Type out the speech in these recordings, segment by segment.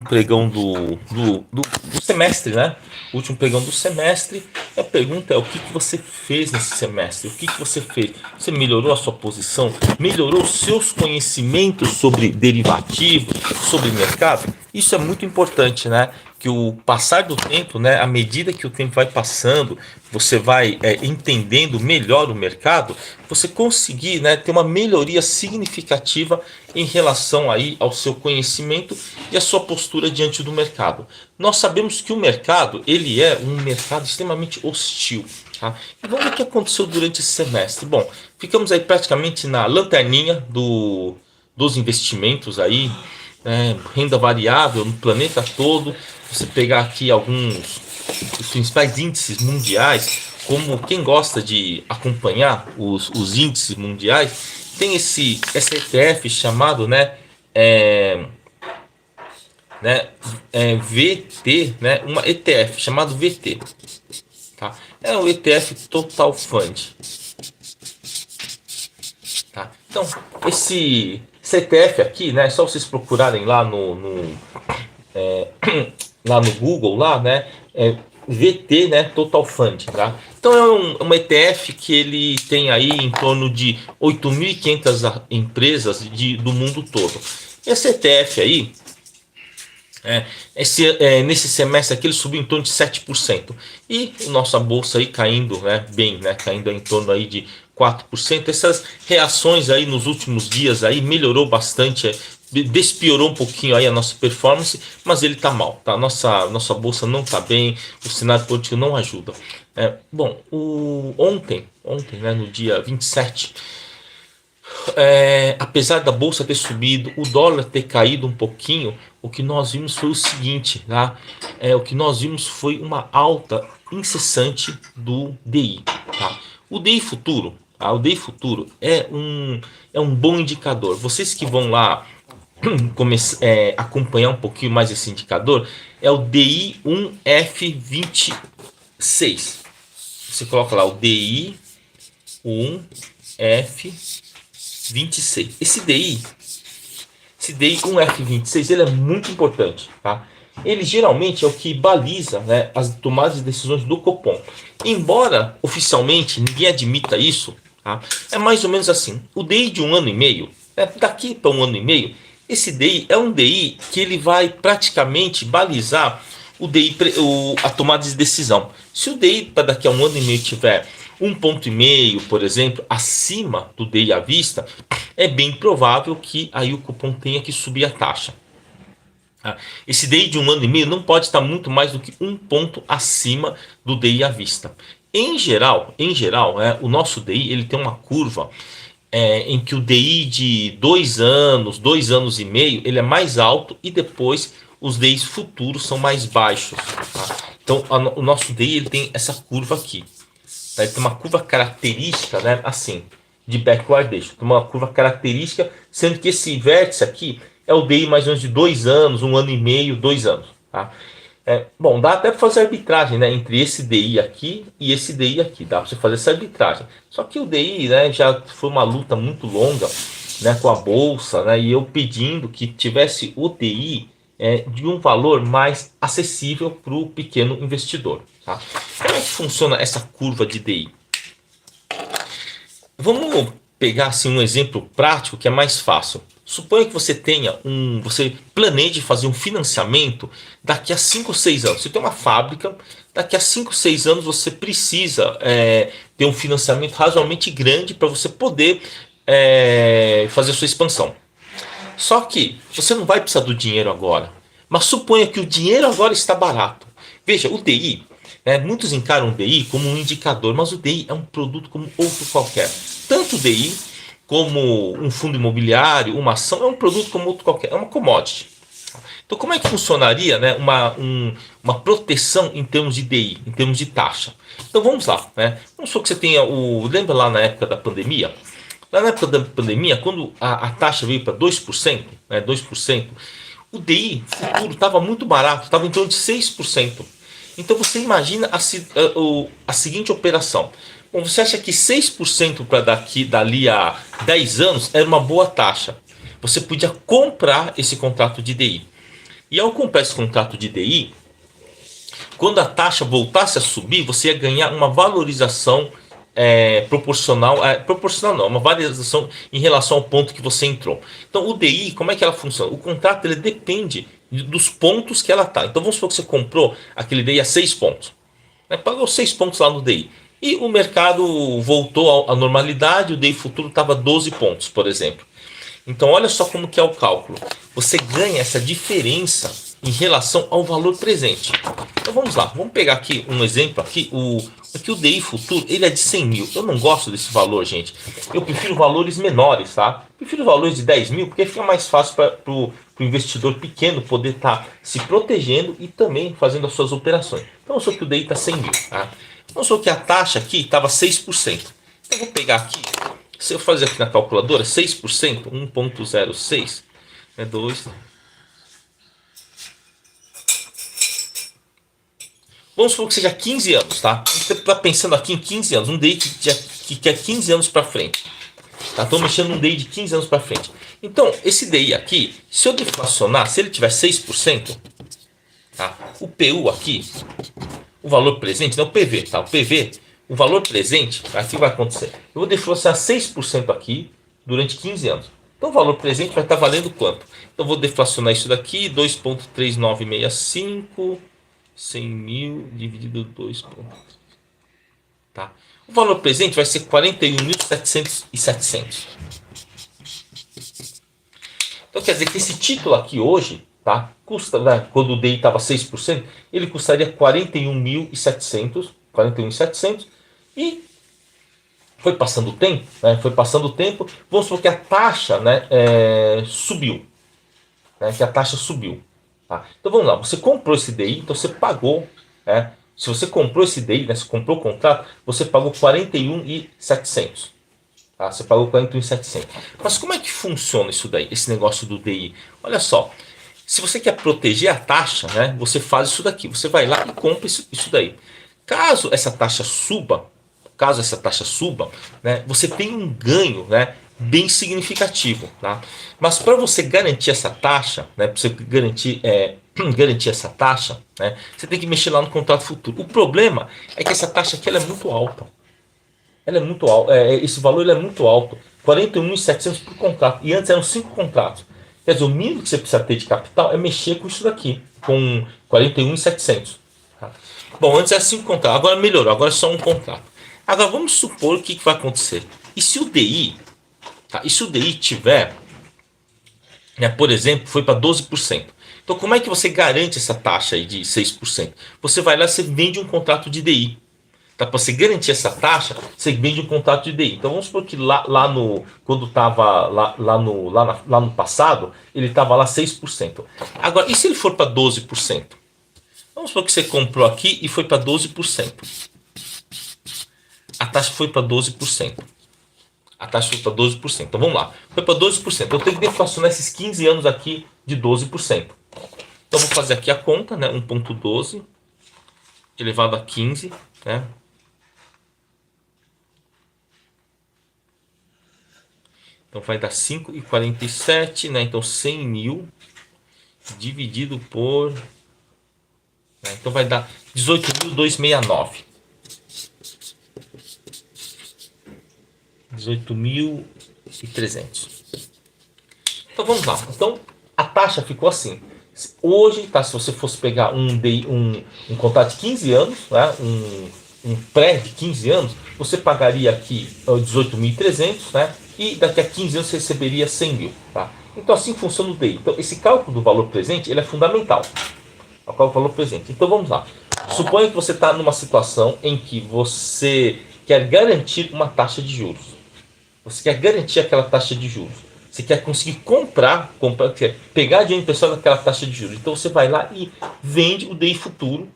pregão do semestre, né? O último pregão do semestre. A pergunta é: o que você fez nesse semestre? O que você fez? Você melhorou a sua posição? Melhorou os seus conhecimentos sobre derivativos, sobre mercado? Isso é muito importante, né? Que o passar do tempo, né? À medida que o tempo vai passando, você vai entendendo melhor o mercado, você conseguir, né, ter uma melhoria significativa em relação aí ao seu conhecimento e a sua postura diante do mercado. Nós sabemos que o mercado, ele é um mercado extremamente hostil. Tá? E vamos ver o que aconteceu durante esse semestre. Bom, ficamos aí praticamente na lanterninha dos investimentos aí, renda variável no planeta todo. Você pegar aqui alguns dos principais índices mundiais, como quem gosta de acompanhar os índices mundiais, tem esse ETF chamado, VT, né, uma ETF chamado VT, tá? É o ETF Total Fund, tá? Então esse ETF aqui, né, é só vocês procurarem lá lá no Google, lá, né, VT, né, Total Fund, tá? Então é um ETF que ele tem aí em torno de 8.500 empresas do mundo todo. Esse ETF aí, nesse semestre aqui ele subiu em torno de 7%. E a nossa bolsa aí caindo, né, bem, né, caindo em torno aí de 4%. Essas reações aí nos últimos dias aí melhorou bastante, despiorou um pouquinho aí a nossa performance, mas ele tá mal, tá? Nossa bolsa não tá bem, o cenário político não ajuda. Bom, ontem, né, no dia 27, apesar da bolsa ter subido, o dólar ter caído um pouquinho, o que nós vimos foi o seguinte, tá? O que nós vimos foi uma alta incessante do DI, tá? O DI futuro, tá? O DI futuro é um bom indicador. Vocês que vão lá acompanhar um pouquinho mais esse indicador, é o DI 1F26. Você coloca lá o DI 1F26. Esse DI 1F26, ele é muito importante, tá? Ele geralmente é o que baliza, né, as tomadas de decisões do Copom. Embora oficialmente ninguém admita isso, tá? É mais ou menos assim. O DI de um ano e meio, daqui para um ano e meio, esse DI é um DI que ele vai praticamente balizar a tomada de decisão. Se o DI para daqui a um ano e meio tiver 1,5 ponto, por exemplo, acima do DI à vista, é bem provável que aí o cupom tenha que subir a taxa. Esse DI de um ano e meio não pode estar muito mais do que 1 ponto acima do DI à vista. Em geral, o nosso DI ele tem uma curva em que o DI de 2 anos, 2 anos e meio, ele é mais alto e depois os DIs futuros são mais baixos. Tá? Então o nosso DI ele tem essa curva aqui. Tá? Ele tem uma curva característica, né, assim, de backwardation. Tem uma curva característica, sendo que esse vértice aqui é o DI mais ou menos de 2 anos, 1 ano e meio, 2 anos. Tá? Bom, dá até para fazer arbitragem, né, entre esse DI aqui e esse DI aqui. Dá para você fazer essa arbitragem. Só que o DI, né, já foi uma luta muito longa, né, com a bolsa, né, e eu pedindo que tivesse o DI de um valor mais acessível para o pequeno investidor. Tá? Como é que funciona essa curva de DI? Vamos pegar assim, um exemplo prático que é mais fácil. Suponha que você você planeje fazer um financiamento daqui a 5 ou 6 anos. Você tem uma fábrica, daqui a 5 ou 6 anos você precisa ter um financiamento razoavelmente grande para você poder fazer a sua expansão. Só que você não vai precisar do dinheiro agora. Mas suponha que o dinheiro agora está barato. Veja, o DI, muitos encaram o DI como um indicador, mas o DI é um produto como outro qualquer. Tanto o DI como um fundo imobiliário, uma ação, é um produto como outro qualquer, é uma commodity. Então como é que funcionaria, né, uma proteção em termos de DI, em termos de taxa? Então vamos lá. Vamos supor que você tenha lembra lá na época da pandemia? Lá na época da pandemia, quando a taxa veio para 2%, 2%, o DI futuro estava muito barato, estava em torno de 6%. Então você imagina a seguinte operação. Bom, você acha que 6% para dali a 10 anos era uma boa taxa? Você podia comprar esse contrato de DI. E ao comprar esse contrato de DI, quando a taxa voltasse a subir, você ia ganhar uma valorização proporcional não, uma valorização em relação ao ponto que você entrou. Então o DI, como é que ela funciona? O contrato ele depende dos pontos que ela está. Então vamos supor que você comprou aquele DI a 6 pontos. Né? Pagou 6 pontos lá no DI. E o mercado voltou à normalidade, o DI futuro estava 12 pontos, por exemplo. Então olha só como que é o cálculo. Você ganha essa diferença em relação ao valor presente. Então vamos lá, vamos pegar aqui um exemplo. Aqui o DI futuro ele é de 100 mil. Eu não gosto desse valor, gente. Eu prefiro valores menores, tá? Prefiro valores de 10 mil porque fica mais fácil para o investidor pequeno poder estar se protegendo e também fazendo as suas operações. Então vamos supor que o DI está 100 mil. Tá? Vamos supor que a taxa aqui estava 6%. Então eu vou pegar aqui. Se eu fazer aqui na calculadora, 6%, 1,06, é 2. Vamos supor que seja 15 anos, tá? Você está pensando aqui em 15 anos, um DI que quer 15 anos para frente. Tá? Estou mexendo num DI de 15 anos para frente. Então, esse DI aqui, se eu deflacionar, se ele tiver 6%, tá? O PU aqui, o valor presente, não o PV, tá? O PV, o valor presente, aqui vai acontecer. Eu vou deflacionar 6% aqui durante 15 anos. Então o valor presente vai estar valendo quanto? Então eu vou deflacionar isso daqui, 2,3965, 100 mil dividido 2. Tá? O valor presente vai ser 41.700. Então quer dizer que esse título aqui hoje, tá? Custa, né, quando o DI estava 6%, ele custaria 41.700, 41.700 e foi passando o tempo, né? Foi passando o tempo, vamos supor que a taxa, né, subiu, né? Que a taxa subiu. Tá? Então vamos lá, você comprou esse DI, então você pagou, né? Se você comprou esse DI, né, você comprou o contrato, você pagou 41.700. Tá? Você pagou 41.700. Mas como é que funciona isso daí, esse negócio do DI? Olha só, se você quer proteger a taxa, né, você faz isso daqui. Você vai lá e compra isso daí. Caso essa taxa suba, né, você tem um ganho, né, bem significativo. Tá? Mas para você garantir essa taxa, né, para você garantir essa taxa, né, você tem que mexer lá no contrato futuro. O problema é que essa taxa aqui ela é muito alta. Ela é muito alta. Esse valor ele é muito alto. 41.700 por contrato. E antes eram 5 contratos. Quer dizer, o mínimo que você precisa ter de capital é mexer com isso daqui. Com 41.700. Tá? Bom, antes era 5 contratos. Agora melhorou. Agora é só um contrato. Agora vamos supor o que vai acontecer. E se o DI, tá? E se o DI tiver, né, por exemplo, foi para 12%. Então como é que você garante essa taxa aí de 6%? Você vai lá e você vende um contrato de DI. Tá, para você garantir essa taxa, você vende um contrato de DI. Então vamos supor que quando estava lá no passado, ele estava lá 6%. Agora, e se ele for para 12%? Vamos supor que você comprou aqui e foi para 12%. A taxa foi para 12%. Então vamos lá. Foi para 12%. Eu tenho que deflacionar esses 15 anos aqui de 12%. Então vou fazer aqui a conta, né? 1,12 elevado a 15, né? Então vai dar 5,47, né? Então 100 mil dividido por... Né? Então vai dar 18.269. 18.300. Então vamos lá. Então a taxa ficou assim. Hoje, tá, se você fosse pegar um contrato de 15 anos, né? Um pré de 15 anos, você pagaria aqui 18.300, né? E daqui a 15 anos você receberia 100 mil. Tá? Então assim funciona o DI. Então esse cálculo do valor presente ele é fundamental. O cálculo do valor presente. Então vamos lá. Suponha que você está numa situação em que você quer garantir uma taxa de juros. Você quer garantir aquela taxa de juros. Você quer conseguir comprar, quer pegar dinheiro pessoal daquela taxa de juros. Então você vai lá e vende o DI futuro,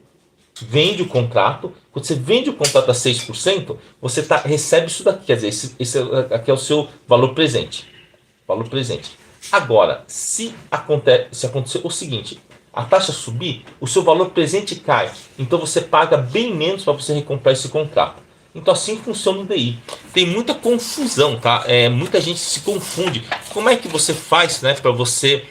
vende o contrato. Quando você vende o contrato a 6%, você recebe isso daqui. Quer dizer, esse aqui é o seu valor presente. Valor presente. Agora, se acontecer o seguinte, a taxa subir, o seu valor presente cai. Então você paga bem menos para você recomprar esse contrato. Então assim funciona o DI. Tem muita confusão, tá? Muita gente se confunde. Como é que você faz, né, para você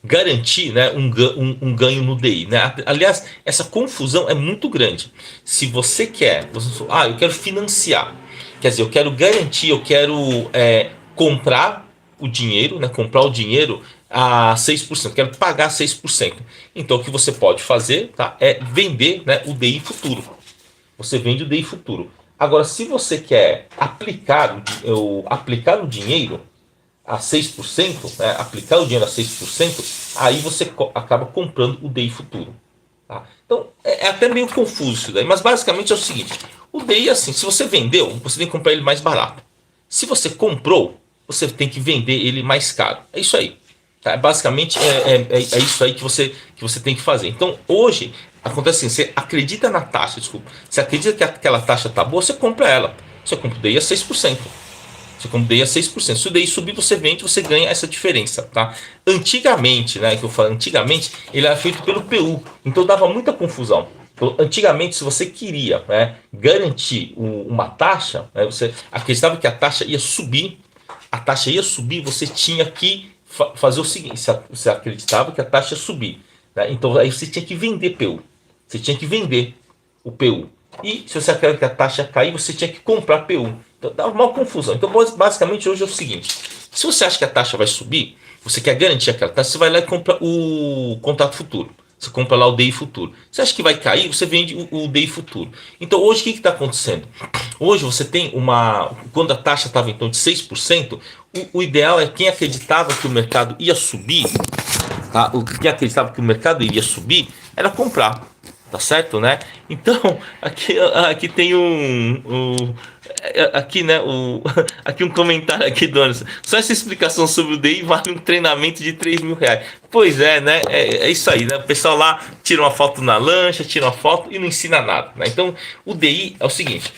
garantir, né, um ganho no DI, né? Aliás, essa confusão é muito grande. Se você quer, eu quero financiar, quer dizer, eu quero garantir, eu quero comprar o dinheiro, né, comprar o dinheiro a 6%, quero pagar 6%. Então o que você pode fazer, tá, é vender, né, o DI futuro. Você vende o DI futuro. Agora, se você quer aplicar o dinheiro a 6%, né, aplicar o dinheiro a 6%, aí você acaba comprando o DI futuro. Tá? Então, é até meio confuso isso daí, mas basicamente é o seguinte: o DI é assim, se você vendeu, você tem que comprar ele mais barato. Se você comprou, você tem que vender ele mais caro. É isso aí. Tá? Basicamente, é isso aí que você tem que fazer. Então, hoje, acontece assim, você acredita na taxa, desculpa, você acredita que aquela taxa tá boa, você compra ela. Você compra o DI a 6%. Você compra o DI a 6%. Se o DI subir, você vende, você ganha essa diferença, tá? Antigamente, né, que eu falo, antigamente, ele era feito pelo PU, então dava muita confusão. Então, antigamente, se você queria, né, garantir uma taxa, né, você acreditava que a taxa ia subir, você tinha que fazer o seguinte: você acreditava que a taxa ia subir, né, então aí você tinha que vender PU, você tinha que vender o PU. E se você acredita que a taxa cair, você tinha que comprar PU. Então dá uma confusão. Então basicamente hoje é o seguinte: se você acha que a taxa vai subir, você quer garantir aquela taxa, você vai lá e compra o contrato futuro. Você compra lá o DI futuro. Você acha que vai cair, você vende o DI futuro. Então hoje o que está acontecendo? Hoje você tem quando a taxa estava então de 6%, o ideal é quem acreditava que o mercado ia subir, tá? Quem acreditava que o mercado iria subir era comprar. Tá certo, né? Então, aqui tem aqui, né, aqui um comentário aqui do Anderson. Só essa explicação sobre o DI vale um treinamento de R$ 3.000. Pois é, né? É isso aí, né? O pessoal lá tira uma foto na lancha, tira uma foto e não ensina nada, né? Então, o DI é o seguinte: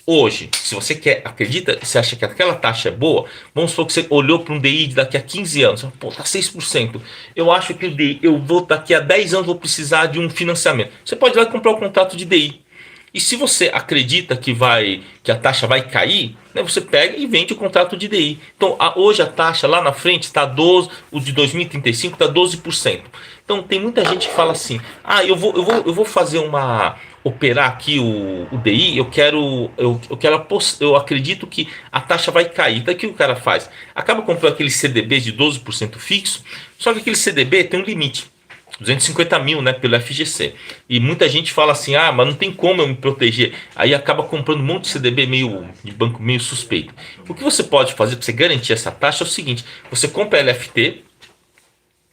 hoje, se você acredita, você acha que aquela taxa é boa, vamos supor que você olhou para um DI de daqui a 15 anos, pô, tá 6%. Eu acho que o DI, daqui a 10 anos vou precisar de um financiamento. Você pode ir lá e comprar o contrato de DI. E se você acredita que a taxa vai cair, né, você pega e vende o contrato de DI. Então, hoje a taxa lá na frente está 12, o de 2035 está 12%. Então, tem muita gente que fala assim: eu vou fazer operar aqui o DI, eu acredito que a taxa vai cair. Então, o que o cara faz? Acaba comprando aquele CDB de 12% fixo, só que aquele CDB tem um limite. 250 mil, né, pelo FGC. E muita gente fala assim: mas não tem como eu me proteger. Aí acaba comprando um monte de CDB de banco meio suspeito. O que você pode fazer para você garantir essa taxa é o seguinte: você compra LFT,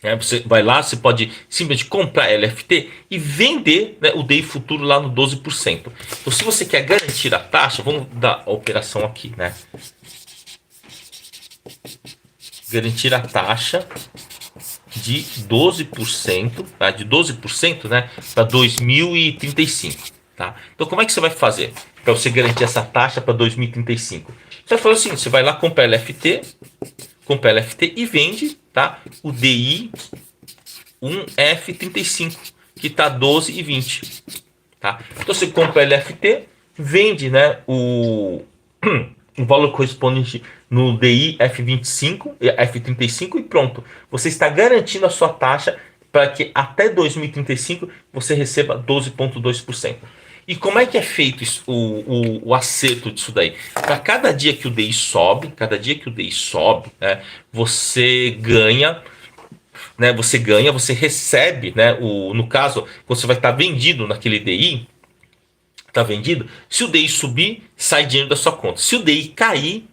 né, você vai lá, você pode simplesmente comprar LFT e vender, né, o DI futuro lá no 12%. Então, se você quer garantir a taxa, vamos dar a operação aqui, né? Garantir a taxa de 12%, tá? De 12%, né, para 2035, tá? Então, como é que você vai fazer para você garantir essa taxa para 2035? Você vai fazer o seguinte: você vai lá, compra LFT e vende, tá, o DI 1F35, que está 12,20, tá? Então você compra LFT, vende, né, o valor correspondente no DI F25, F35 e pronto. Você está garantindo a sua taxa para que até 2035 você receba 12,2%. E como é que é feito isso, o acerto disso daí? Para cada dia que o DI sobe, né, você ganha, né, você recebe, né, no caso, você vai estar vendido naquele DI. Tá vendido? Se o DI subir, sai dinheiro da sua conta. Se o DI cair,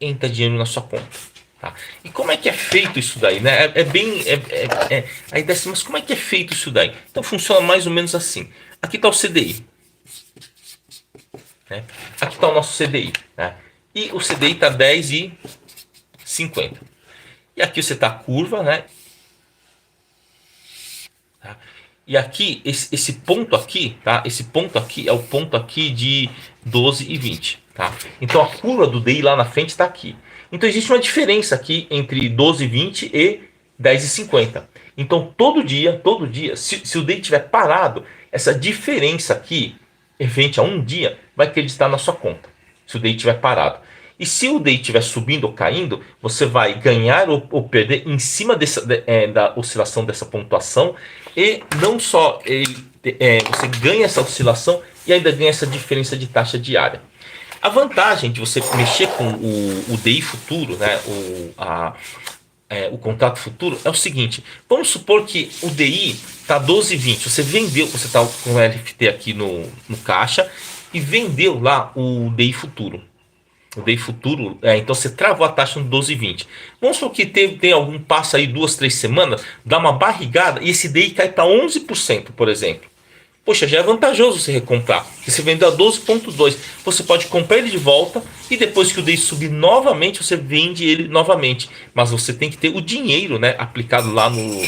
entra dinheiro na sua conta. Tá? E como é que é feito isso daí? Né? Aí desce, mas como é que é feito isso daí? Então funciona mais ou menos assim. Aqui está o CDI. Né? Aqui está o nosso CDI. Né? E o CDI está 10,50. E aqui você está a curva, né? Tá? E aqui, esse ponto aqui, tá? Esse ponto aqui é o ponto aqui de 12,20, tá? Então a curva do DI lá na frente está aqui. Então existe uma diferença aqui entre 12,20 e 10,50. Então todo dia, se o DI estiver parado, essa diferença aqui, referente a um dia, vai acreditar na sua conta. Se o DI estiver parado. E se o DI estiver subindo ou caindo, você vai ganhar ou perder em cima da oscilação dessa pontuação. E não só você ganha essa oscilação e ainda ganha essa diferença de taxa diária. A vantagem de você mexer com o DI futuro, né, o contrato futuro, é o seguinte: vamos supor que o DI está 12,20, você vendeu, você está com o LFT aqui no caixa e vendeu lá o DI futuro. O DI futuro, então você travou a taxa no 12,20. Vamos supor que tem algum passo aí 2, 3 semanas, dá uma barrigada e esse DI cai para 11%, por exemplo. Poxa, já é vantajoso você recomprar. Se você vendeu a 12,2, você pode comprar ele de volta e depois que o DI subir novamente, você vende ele novamente. Mas você tem que ter o dinheiro, né, aplicado lá no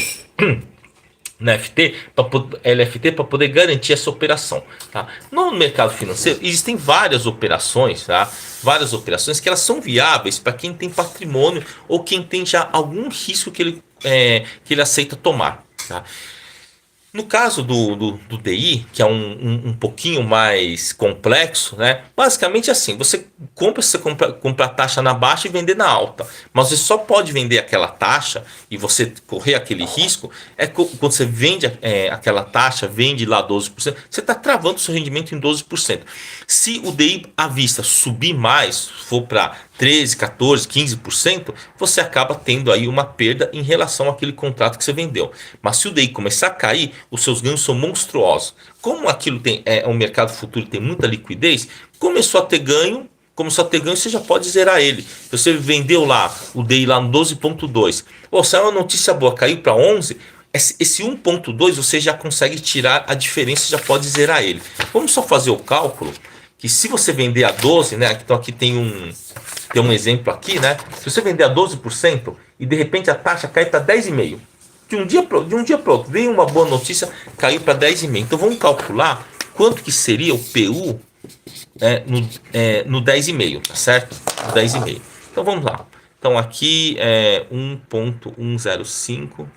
LFT para poder garantir essa operação. Tá? No mercado financeiro existem várias operações, tá? Várias operações que elas são viáveis para quem tem patrimônio ou quem tem já algum risco que ele aceita tomar. Tá? No caso do DI, que é um pouquinho mais complexo, né? Basicamente assim, você compra a taxa na baixa e vender na alta. Mas você só pode vender aquela taxa e você correr aquele risco quando você vende aquela taxa, vende lá 12%, você está travando o seu rendimento em 12%. Se o DI à vista subir mais, for para 13, 14, 15%, você acaba tendo aí uma perda em relação àquele contrato que você vendeu. Mas se o DI começar a cair, os seus ganhos são monstruosos. Como aquilo um mercado futuro, tem muita liquidez, começou a ter ganho, você já pode zerar ele. Você vendeu lá o DI lá no 12,2. Saiu uma notícia boa, caiu para 11. Esse 1,2 você já consegue tirar a diferença, já pode zerar ele. Vamos só fazer o cálculo que se você vender a 12, né? Então aqui tem um exemplo aqui, né? Se você vender a 12% e de repente a taxa cai para 10,5%, de um dia para outro, veio uma boa notícia, caiu para 10,5%. Então vamos calcular quanto que seria o PU no 10,5%, tá certo? No 10,5%. Então vamos lá. Então aqui é 1,105.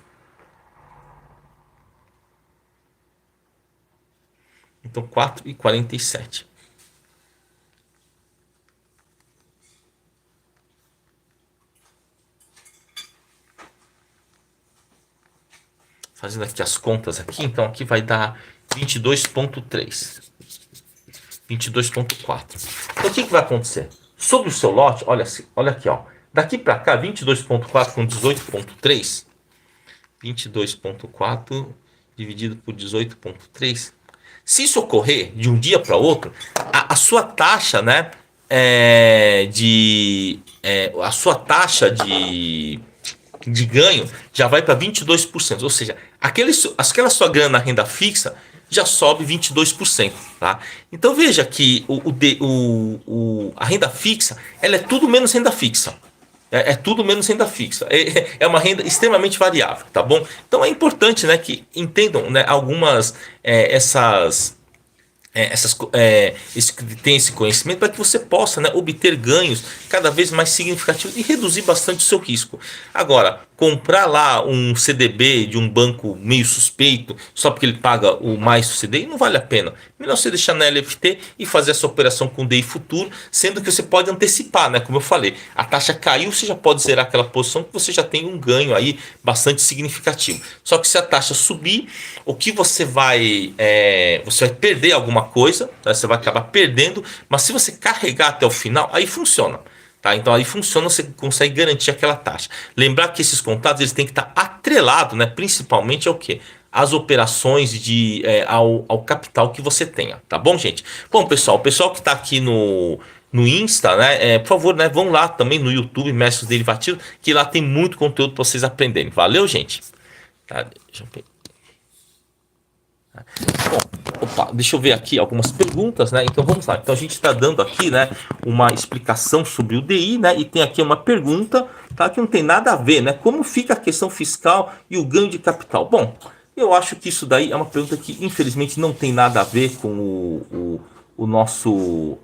Então 4,47. Fazendo aqui as contas aqui, então aqui vai dar 22,3. 22,4. Então o que vai acontecer? Sobre o seu lote, olha aqui, ó. Daqui para cá, 22,4 com 18,3. 22,4 dividido por 18,3. Se isso ocorrer de um dia para outro, a sua taxa, né, a sua taxa de ganho já vai para 22%. Ou seja, aquela sua grana na renda fixa já sobe 22%. Tá? Então veja que a renda fixa, ela é tudo menos renda fixa. É tudo menos renda fixa. É uma renda extremamente variável, tá bom? Então é importante, né, que entendam, né, algumas tem esse conhecimento para que você possa, né, obter ganhos cada vez mais significativos e reduzir bastante o seu risco. Agora, comprar lá um CDB de um banco meio suspeito só porque ele paga o mais CDI não vale a pena. Melhor você deixar na LFT e fazer essa operação com DI futuro, sendo que você pode antecipar, né? Como eu falei, a taxa caiu, você já pode zerar aquela posição que você já tem um ganho aí bastante significativo. Só que se a taxa subir, o que você vai perder alguma coisa, tá? Você vai acabar perdendo, mas se você carregar até o final, aí funciona. Tá? Então aí funciona, você consegue garantir aquela taxa. Lembrar que esses contratos eles têm que estar atrelados, né? Principalmente ao quê? As operações ao capital que você tenha. Tá bom, gente? Bom, pessoal, o pessoal que está aqui no Insta, né? Por favor, né? Vão lá também no YouTube, Mestres Derivativos, que lá tem muito conteúdo para vocês aprenderem. Valeu, gente? Tá, deixa eu pegar. Bom, deixa eu ver aqui algumas perguntas, né? Então vamos lá. Então a gente está dando aqui, né, uma explicação sobre o DI, né? E tem aqui uma pergunta, tá, que não tem nada a ver, né? Como fica a questão fiscal e o ganho de capital? Bom, eu acho que isso daí é uma pergunta que infelizmente não tem nada a ver com o nosso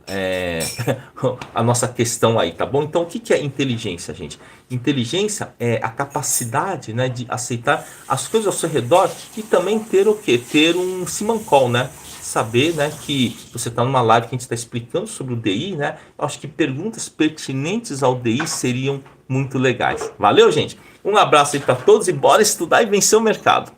a nossa questão aí, tá bom? Então o que é inteligência, gente? Inteligência é a capacidade, né, de aceitar as coisas ao seu redor e também ter o quê? Ter um simancol, né? saber, né, que você está numa live que a gente está explicando sobre o DI, né? Eu acho que perguntas pertinentes ao DI seriam muito legais. Valeu, gente? Um abraço aí para todos e bora estudar e vencer o mercado.